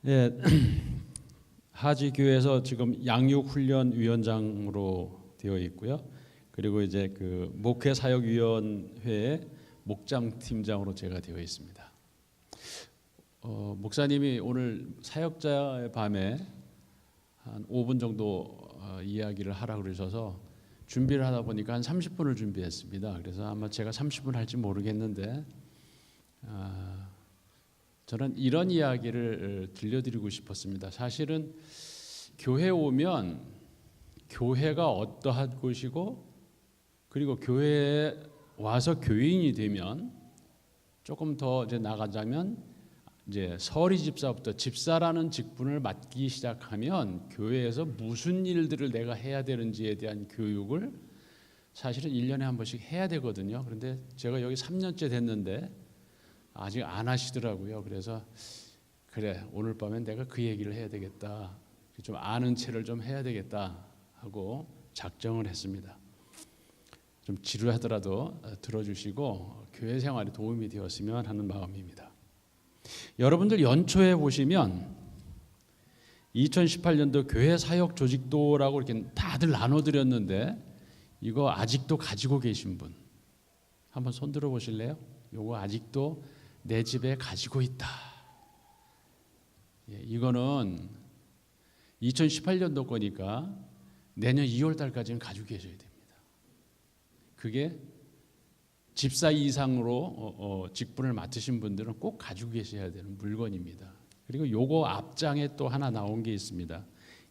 예, 하지교회에서 지금 양육훈련위원장으로 되어 있고요. 그리고 이제 그 목회사역위원회의 목장팀장으로 제가 되어 있습니다. 목사님이 오늘 사역자의 밤에 한 5분 정도 이야기를 하라고 그러셔서 준비를 하다 보니까 한 30분을 준비했습니다. 그래서 아마 제가 30분 할지 모르겠는데 저는 이런 이야기를 들려드리고 싶었습니다. 사실은 교회 오면 교회가 어떠한 곳이고 그리고 교회에 와서 교인이 되면 조금 더 이제 나가자면 이제 서리 집사부터 집사라는 직분을 맡기 시작하면 교회에서 무슨 일들을 내가 해야 되는지에 대한 교육을 사실은 1년에 한 번씩 해야 되거든요. 그런데 제가 여기 3년째 됐는데 아직 안 하시더라고요. 그래서 그래 오늘 밤엔 내가 그 얘기를 해야 되겠다. 좀 아는 체를 좀 해야 되겠다 하고 작정을 했습니다. 좀 지루하더라도 들어주시고 교회 생활에 도움이 되었으면 하는 마음입니다. 여러분들 연초에 보시면 2018년도 교회 사역 조직도라고 이렇게 다들 나눠드렸는데 이거 아직도 가지고 계신 분 한번 손 들어 보실래요? 요거 아직도 내 집에 가지고 있다. 이거는 2018년도 거니까 내년 2월 달까지는 가지고 계셔야 됩니다. 그게 집사 이상으로 직분을 맡으신 분들은 꼭 가지고 계셔야 되는 물건입니다. 그리고 요거 앞장에 또 하나 나온 게 있습니다.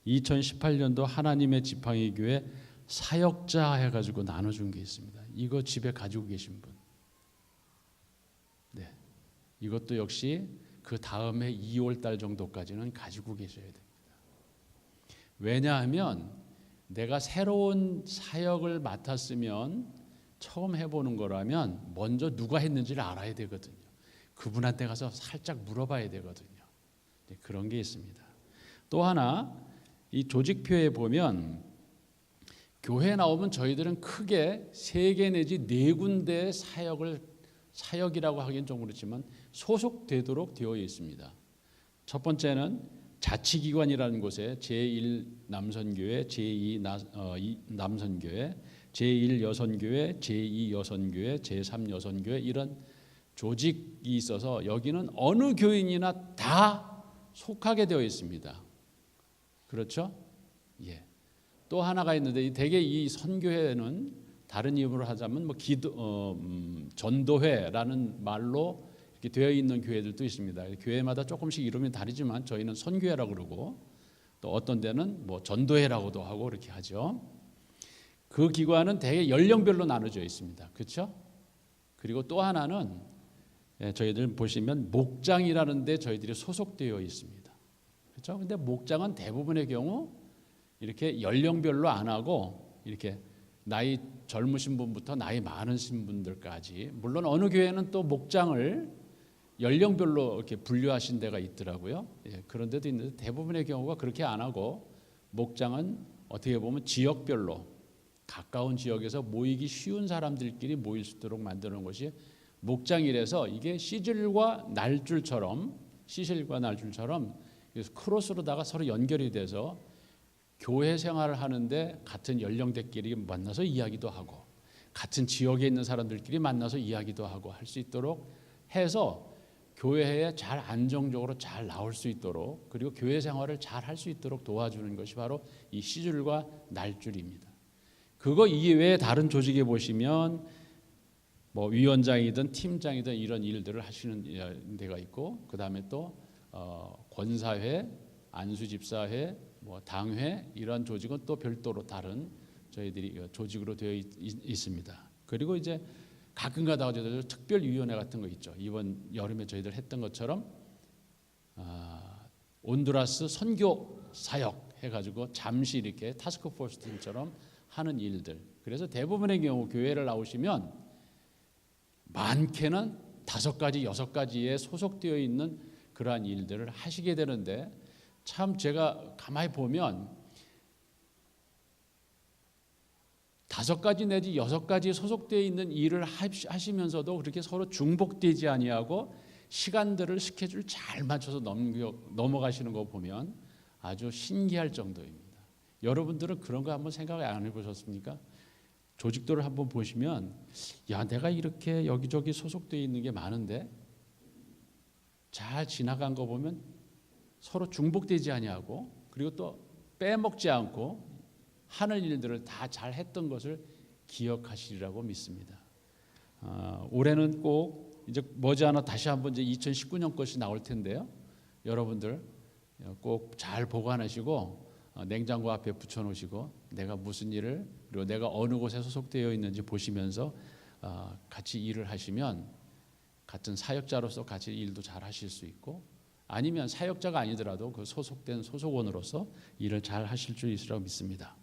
2018년도 하나님의 지팡이 교회 사역자 해가지고 나눠준 게 있습니다. 이거 집에 가지고 계신 분. 네, 이것도 역시 그 다음에 2월 달 정도까지는 가지고 계셔야 됩니다. 왜냐하면 내가 새로운 사역을 맡았으면 처음 해보는 거라면 먼저 누가 했는지를 알아야 되거든요. 그분한테 가서 살짝 물어봐야 되거든요. 네, 그런 게 있습니다. 또 하나 이 조직표에 보면 교회 나오면 저희들은 크게 3개 내지 4군데 사역이라고 하긴 좀 그렇지만 소속되도록 되어 있습니다. 첫 번째는 자치기관이라는 곳에 제1남선교회, 제2남선교회, 제1여선교회, 제2여선교회, 제3여선교회 이런 조직이 있어서 여기는 어느 교인이나 다 속하게 되어 있습니다. 그렇죠? 예. 또 하나가 있는데 대개 이 선교회는 다른 이름으로 하자면 뭐 전도회라는 말로 이렇게 되어 있는 교회들도 있습니다. 교회마다 조금씩 이름이 다르지만 저희는 선교회라고 그러고 또 어떤 데는 뭐 전도회라고도 하고 이렇게 하죠. 그 기관은 대개 연령별로 나눠져 있습니다. 그렇죠? 그리고 또 하나는 저희들 보시면 목장이라는 데 저희들이 소속되어 있습니다. 그렇죠? 근데 목장은 대부분의 경우 이렇게 연령별로 안 하고 이렇게 나이 젊으신 분부터 나이 많으신 분들까지 물론 어느 교회는 또 목장을 연령별로 이렇게 분류하신 데가 있더라고요. 그런 데도 있는데 대부분의 경우가 그렇게 안 하고 목장은 어떻게 보면 지역별로 가까운 지역에서 모이기 쉬운 사람들끼리 모일 수 있도록 만드는 것이 목장이라서 이게 시실과 날줄처럼 크로스로다가 서로 연결이 돼서 교회 생활을 하는데 같은 연령대끼리 만나서 이야기도 하고 같은 지역에 있는 사람들끼리 만나서 이야기도 하고 할 수 있도록 해서 교회에 잘 안정적으로 잘 나올 수 있도록 그리고 교회 생활을 잘 할 수 있도록 도와주는 것이 바로 이 시줄과 날줄입니다. 그거 이외에 다른 조직에 보시면 뭐 위원장이든 팀장이든 이런 일들을 하시는 데가 있고 그 다음에 또 권사회, 안수집사회, 뭐 당회 이런 조직은 또 별도로 다른 저희들이 조직으로 되어 있습니다. 그리고 이제 가끔가다가 저희들 특별위원회 같은 거 있죠. 이번 여름에 저희들 했던 것처럼 온두라스 선교 사역 해가지고 잠시 이렇게 타스크포스 팀처럼 하는 일들. 그래서 대부분의 경우 교회를 나오시면 많게는 5가지, 6가지에 소속되어 있는 그러한 일들을 하시게 되는데 참 제가 가만히 보면 5가지 내지 6가지에 소속되어 있는 일을 하시면서도 그렇게 서로 중복되지 아니하고 시간들을 스케줄 잘 맞춰서 넘어가시는 거 보면 아주 신기할 정도입니다. 여러분들은 그런 거 한번 생각 안 해보셨습니까? 조직도를 한번 보시면 야, 내가 이렇게 여기저기 소속되어 있는 게 많은데 잘 지나간 거 보면 서로 중복되지 아니하고 그리고 또 빼먹지 않고 하는 일들을 다 잘했던 것을 기억하시리라고 믿습니다. 올해는 꼭 이제 머지않아 다시 한번 이제 2019년 것이 나올 텐데요. 여러분들 꼭 잘 보관하시고 냉장고 앞에 붙여놓으시고 내가 무슨 일을 그리고 내가 어느 곳에 소속되어 있는지 보시면서 같이 일을 하시면 같은 사역자로서 같이 일도 잘 하실 수 있고 아니면 사역자가 아니더라도 그 소속된 소속원으로서 일을 잘 하실 수 있으리라고 믿습니다.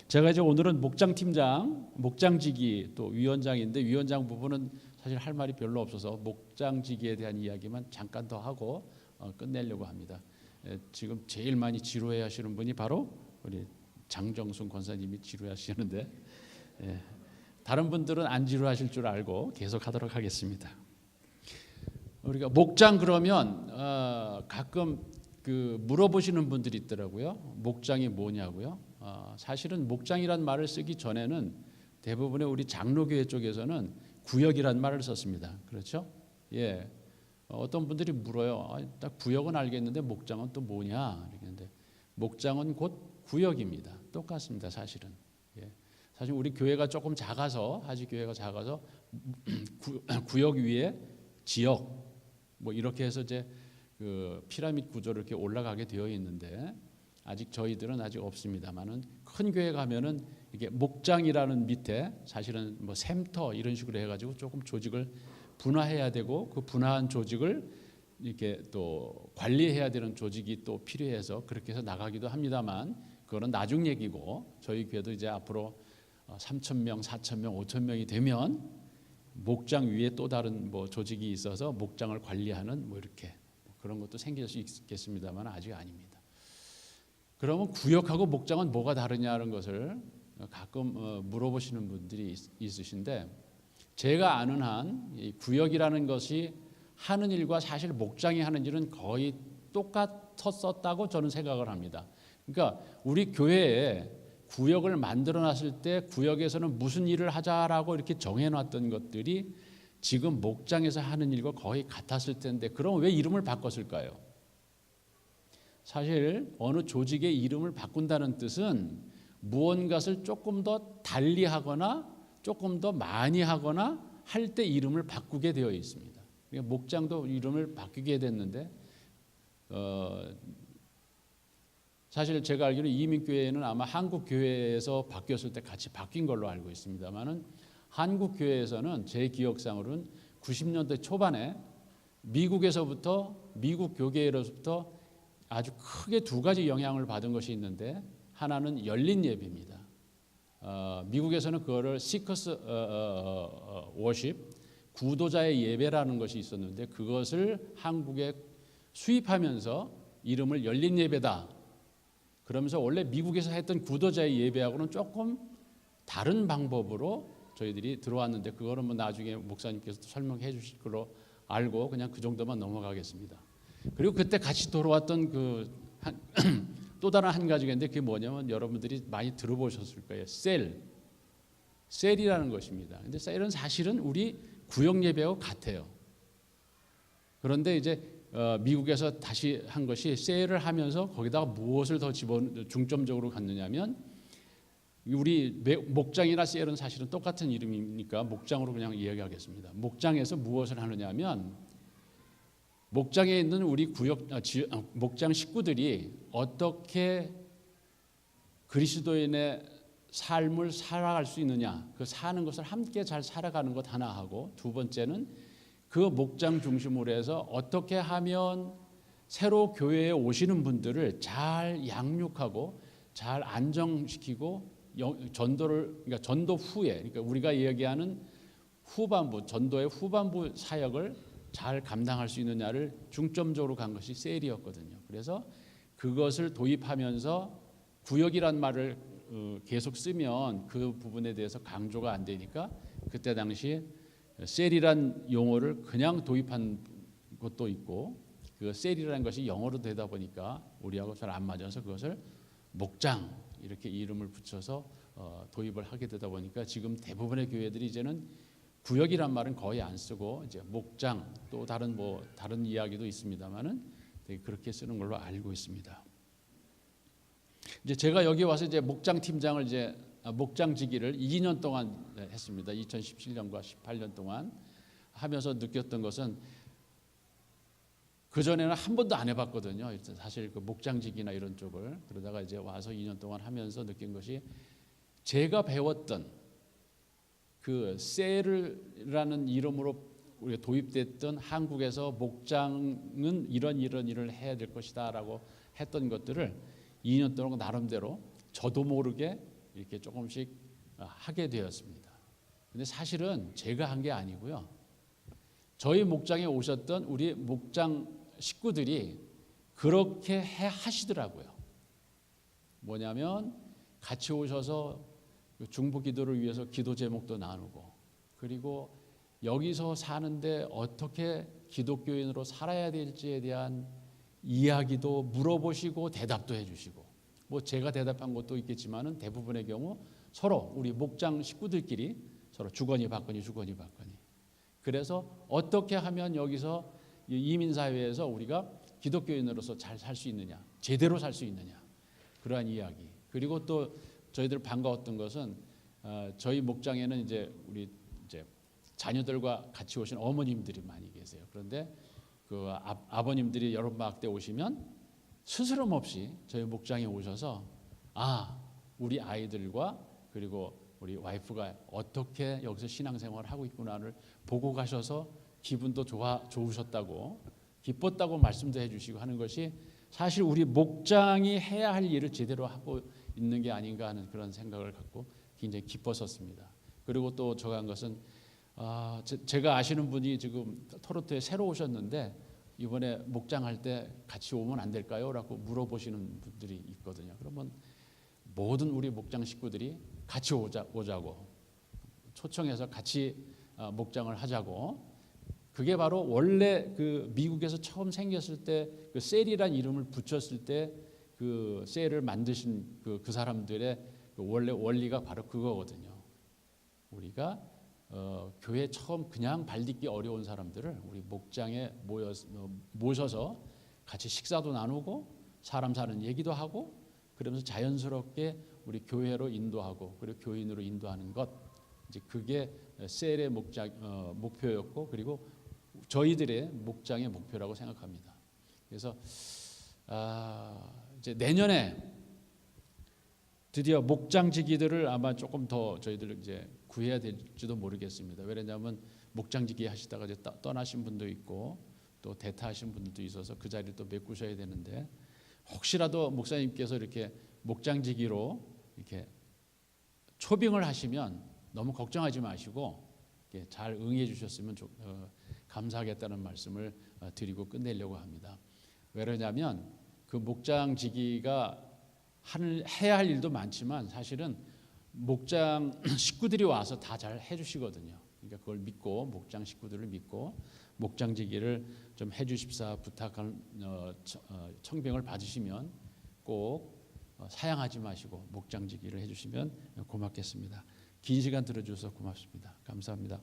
제가 이제 오늘은 목장팀장, 목장직위 또 위원장인데 위원장 부분은 사실 할 말이 별로 없어서 목장직위에 대한 이야기만 잠깐 더 하고 끝내려고 합니다. 지금 제일 많이 지루해 하시는 분이 바로 우리 장정순 권사님이 지루해 하시는데 다른 분들은 안 지루하실 줄 알고 계속 하도록 하겠습니다. 우리가 목장 그러면 가끔 그 물어보시는 분들이 있더라고요. 목장이 뭐냐고요. 사실은 목장이란 말을 쓰기 전에는 대부분의 우리 장로교회 쪽에서는 구역이란 말을 썼습니다. 그렇죠? 예. 어떤 분들이 물어요. 딱 구역은 알겠는데 목장은 또 뭐냐? 이랬는데 목장은 곧 구역입니다. 똑같습니다. 사실은. 예. 사실 우리 교회가 조금 작아서 아직 교회가 작아서 구역 위에 지역 뭐 이렇게 해서 이제 그 피라미드 구조로 이렇게 올라가게 되어 있는데 아직 저희들은 아직 없습니다만은 큰 교회 가면은 이게 목장이라는 밑에 사실은 뭐 샘터 이런 식으로 해가지고 조금 조직을 분화해야 되고 그 분화한 조직을 이렇게 또 관리해야 되는 조직이 또 필요해서 그렇게 해서 나가기도 합니다만 그거는 나중 얘기고 저희 교회도 이제 앞으로 3,000명, 4,000명, 5,000명이 되면 목장 위에 또 다른 뭐 조직이 있어서 목장을 관리하는 뭐 이렇게 그런 것도 생길 수 있겠습니다만 아직 아닙니다. 그러면 구역하고 목장은 뭐가 다르냐는 것을 가끔 물어보시는 분들이 있으신데 제가 아는 한 이 구역이라는 것이 하는 일과 사실 목장이 하는 일은 거의 똑같았었다고 저는 생각을 합니다. 그러니까 우리 교회에 구역을 만들어 놨을 때 구역에서는 무슨 일을 하자라고 이렇게 정해놨던 것들이 지금 목장에서 하는 일과 거의 같았을 텐데 그럼 왜 이름을 바꿨을까요? 사실 어느 조직의 이름을 바꾼다는 뜻은 무언가를 조금 더 달리 하거나 조금 더 많이 하거나 할 때 이름을 바꾸게 되어 있습니다. 그러니까 목장도 이름을 바뀌게 됐는데 사실 제가 알기로 이민교회는 아마 한국교회에서 바뀌었을 때 같이 바뀐 걸로 알고 있습니다만은 한국교회에서는 제 기억상으로는 90년대 초반에 미국에서부터 미국 교계로부터 아주 크게 두 가지 영향을 받은 것이 있는데 하나는 열린 예배입니다. 미국에서는 그거를 시커스 워십 구도자의 예배라는 것이 있었는데 그것을 한국에 수입하면서 이름을 열린 예배다. 그러면서 원래 미국에서 했던 구도자의 예배하고는 조금 다른 방법으로 저희들이 들어왔는데 그거는 뭐 나중에 목사님께서 설명해 주실 걸로 알고 그냥 그 정도만 넘어가겠습니다. 그리고 그때 같이 돌아왔던 또 다른 한 가지가 있는데 그게 뭐냐면 여러분들이 많이 들어보셨을 거예요. 셀이라는 것입니다. 근데 셀은 사실은 우리 구역 예배하고 같아요. 그런데 이제 미국에서 다시 한 것이 셀을 하면서 거기다가 무엇을 더 중점적으로 갖느냐면 우리 목장이나 셀은 사실은 똑같은 이름이니까 목장으로 그냥 이야기하겠습니다. 목장에서 무엇을 하느냐면 목장에 있는 우리 목장 식구들이 어떻게 그리스도인의 삶을 살아갈 수 있느냐, 그 사는 것을 함께 잘 살아가는 것 하나 하고 두 번째는 그 목장 중심으로 해서 어떻게 하면 새로 교회에 오시는 분들을 잘 양육하고 잘 안정시키고 그러니까 전도 후에 그러니까 우리가 이야기하는 후반부 전도의 후반부 사역을 잘 감당할 수 있느냐를 중점적으로 간 것이 셀이었거든요. 그래서 그것을 도입하면서 구역이란 말을 계속 쓰면 그 부분에 대해서 강조가 안 되니까 그때 당시 셀이란 용어를 그냥 도입한 것도 있고 그 셀이라는 것이 영어로 되다 보니까 우리하고 잘 안 맞아서 그것을 목장 이렇게 이름을 붙여서 도입을 하게 되다 보니까 지금 대부분의 교회들이 이제는 구역이란 말은 거의 안 쓰고 이제 목장 또 다른 이야기도 있습니다만은 그렇게 쓰는 걸로 알고 있습니다. 이제 제가 여기 와서 이제 목장 팀장을 목장지기를 2년 동안 했습니다. 2017년과 18년 동안 하면서 느꼈던 것은 그 전에는 한 번도 안 해봤거든요. 사실 그 목장지기나 이런 쪽을 그러다가 이제 와서 2년 동안 하면서 느낀 것이 제가 배웠던 그 셀이라는 이름으로 우리가 도입됐던 한국에서 목장은 이런 일을 해야 될 것이다라고 했던 것들을 2년 동안 나름대로 저도 모르게 이렇게 조금씩 하게 되었습니다. 근데 사실은 제가 한 게 아니고요. 저희 목장에 오셨던 우리 목장 식구들이 그렇게 하시더라고요. 뭐냐면 같이 오셔서 중보 기도를 위해서 기도 제목도 나누고 그리고 여기서 사는데 어떻게 기독교인으로 살아야 될지에 대한 이야기도 물어보시고 대답도 해주시고 뭐 제가 대답한 것도 있겠지만은 대부분의 경우 서로 우리 목장 식구들끼리 서로 주거니 받거니 그래서 어떻게 하면 여기서 이민사회에서 우리가 기독교인으로서 잘 살 수 있느냐 제대로 살 수 있느냐 그러한 이야기 그리고 또 저희들 반가웠던 것은 저희 목장에는 이제 우리 이제 자녀들과 같이 오신 어머님들이 많이 계세요. 그런데 그 아버님들이 여름방학 때 오시면 스스럼 없이 저희 목장에 오셔서 우리 아이들과 그리고 우리 와이프가 어떻게 여기서 신앙생활을 하고 있구나를 보고 가셔서 기분도 좋으셨다고 기뻤다고 말씀도 해주시고 하는 것이 사실 우리 목장이 해야 할 일을 제대로 하고 있는 게 아닌가 하는 그런 생각을 갖고 굉장히 기뻤었습니다. 그리고 또 저가 한 것은 제가 아시는 분이 지금 토론토에 새로 오셨는데 이번에 목장할 때 같이 오면 안 될까요? 라고 물어보시는 분들이 있거든요. 그러면 모든 우리 목장 식구들이 같이 오자고 초청해서 같이 목장을 하자고 그게 바로 원래 그 미국에서 처음 생겼을 때 그 셀이란 이름을 붙였을 때 그 셀을 만드신 그 사람들의 그 원래 원리가 바로 그거거든요. 우리가 교회 처음 그냥 발 딛기 어려운 사람들을 우리 목장에 모셔서 같이 식사도 나누고 사람 사는 얘기도 하고 그러면서 자연스럽게 우리 교회로 인도하고 그리고 교인으로 인도하는 것 이제 그게 셀의 목표였고 그리고 저희들의 목장의 목표라고 생각합니다. 그래서 이제 내년에 드디어 목장지기들을 아마 조금 더 저희들 이제 구해야 될지도 모르겠습니다. 왜냐하면 목장지기 하시다가 이제 떠나신 분도 있고 또 대타하신 분들도 있어서 그 자리를 또 메꾸셔야 되는데 혹시라도 목사님께서 이렇게 목장지기로 이렇게 초빙을 하시면 너무 걱정하지 마시고 이렇게 잘 응해 주셨으면 감사하겠다는 말씀을 드리고 끝내려고 합니다. 왜냐하면 그 목장지기가 해야 할 일도 많지만 사실은 목장 식구들이 와서 다 잘 해주시거든요. 그러니까 그걸 믿고 목장 식구들을 믿고 목장지기를 좀 해주십사 부탁한 청빙을 받으시면 꼭 사양하지 마시고 목장지기를 해주시면 고맙겠습니다. 긴 시간 들어주셔서 고맙습니다. 감사합니다.